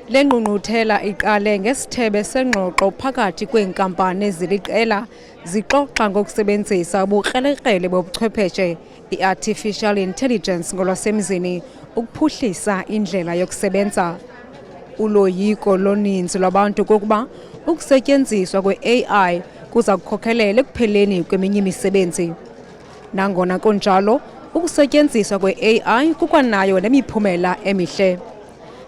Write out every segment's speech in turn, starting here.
Le ngqungquthela iqale ngesithebe sengxoxo phakathi kweenkampani eziliqela zixoxa ngokusebenzisa ubukrelekrele bobuchwepheshe i-artificial intelligence ngolwasemzini ukuphuhlisa indlela yokusebenza. Uloyiko loninzi lwabantu kokuba ukusetyenziswa kwe-AI kuza kukhokhelela ekupheleni kweminye imisebenzi. Nangona kunjalo, ukusetyenziswa kwe-AI kukwanayo nemiphumela emihle.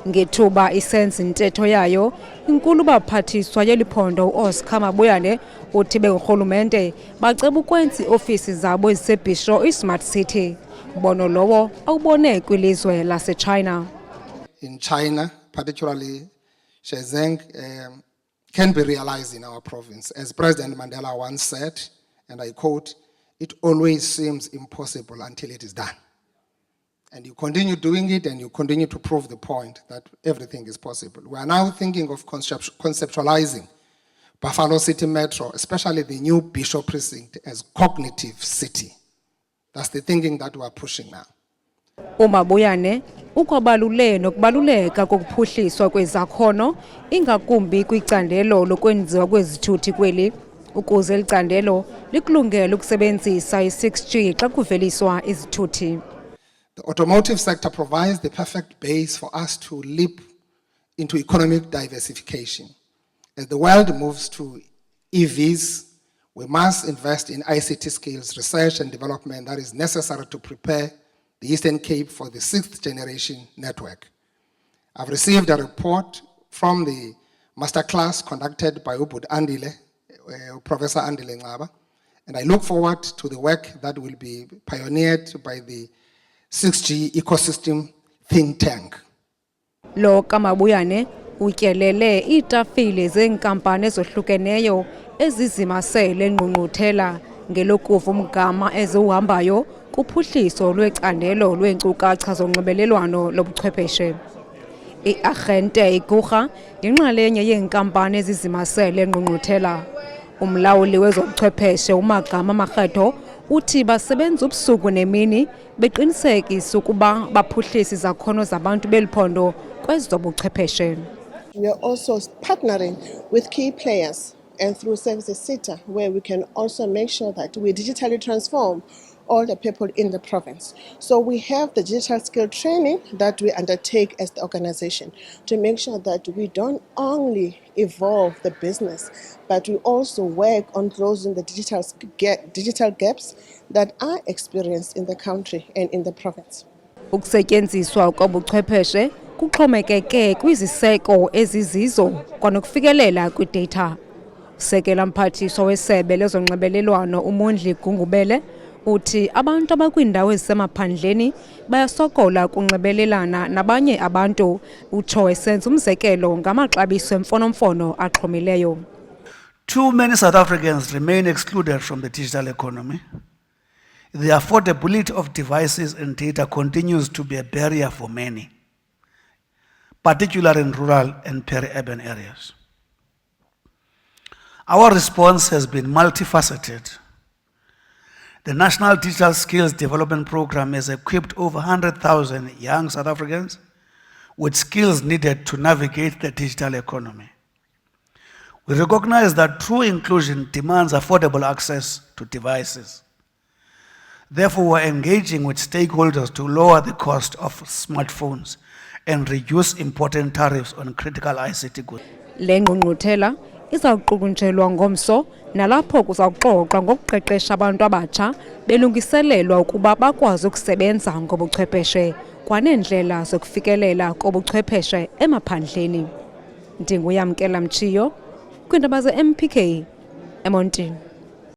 Ngethuba isenza intetho yayo, inkulu baphathiswa yeliphondo uOscar Mabuyane uthi bengurhulumente baceba ukwenza iofisi zabo ezisebhisho i-Smart City. Bono lowo awubone kwilizwe laseChina. In China, particularly Shenzhen, can be realized in our province. As President Mandela once said, and I quote, "It always seems impossible until it is done." And you continue doing it and you continue to prove the point that everything is possible. We are now thinking of conceptualizing Buffalo City Metro, especially the new Bishop Precinct, as cognitive city. That's the thinking that we are pushing now. uMabuyane ukwabalule nokubaluleka kokuphuhliswa kwezakhono ingakumbi kwicandelo lokwenziwa kwezithuthi kweli ukuze licandelo likulungele ukusebenzisa i-6G xa kuveliswa izithuthi. The automotive sector provides the perfect base for us to leap into economic diversification. As the world moves to EVs, we must invest in ICT skills, research and development that is necessary to prepare the Eastern Cape for the 6th generation network. I've received a report from the masterclass conducted by Ubud Andile, Professor Andile Ngaba, and I look forward to the work that will be pioneered by the 6G ecosystem think tank. Lo kaMabuyane utyelele iitafile zeenkampani ezohlukeneyo ezizimasele ngqungquthela ngelokuva umgama eziuhambayo kuphuhliso lwecandelo lweenkcukacha zonxibelelwano lobuchwepheshe. I-Arhente Igurha yinxalenye yeenkampani ezizimasele ngqungquthela. Umlawuli wezobuchwepheshe uMagama Makgetho uthi basebenza ubusuku nemini beqinisekisa ukuba baphuhlisa izakhono zabantu beliphondo kwezobuchwepheshe. We are also partnering with key players and through Services SITA, where we can also make sure that we digitally transform all the people in the province. So we have the digital skill training that we undertake as the organization to make sure that we don't only evolve the business, but we also work on closing the digital gaps that are experienced in the country and in the province. Ukusetyenziswa kobuchwepheshe kuxhomekeke kwiziseko ezizizo kwanokufikelela kwidata. Usekela mphathiswa wesebe lezonxibelelwano uMondli Gungubele uthi abantu abakwiindawo ezisemaphandleni bayasokola kunxibelelana nabanye abantu utsho esenza umzekelo ngamaxabiso emfonomfono axhomileyo. Too many South Africans remain excluded from the digital economy. The affordability of devices and data continues to be a barrier for many, particularly in rural and peri-urban areas. Our response has been multifaceted. The National Digital Skills Development Program has equipped over 100,000 young South Africans with skills needed to navigate the digital economy. We recognize that true inclusion demands affordable access to devices. Therefore, we're engaging with stakeholders to lower the cost of smartphones and reduce important tariffs on critical ICT goods. Le ngqungquthela izawuqulunjelwa ngomso nalapho kuzawuxoxwa ngokuqeqesha abantu abatsha belungiselelwa ukuba bakwazi ukusebenza ngobuchwepheshe kwaneendlela zokufikelela kobuchwepheshe emaphandleni. Ndinguyamkela Mchiyo, kwiindaba ze-MPK, eMontini.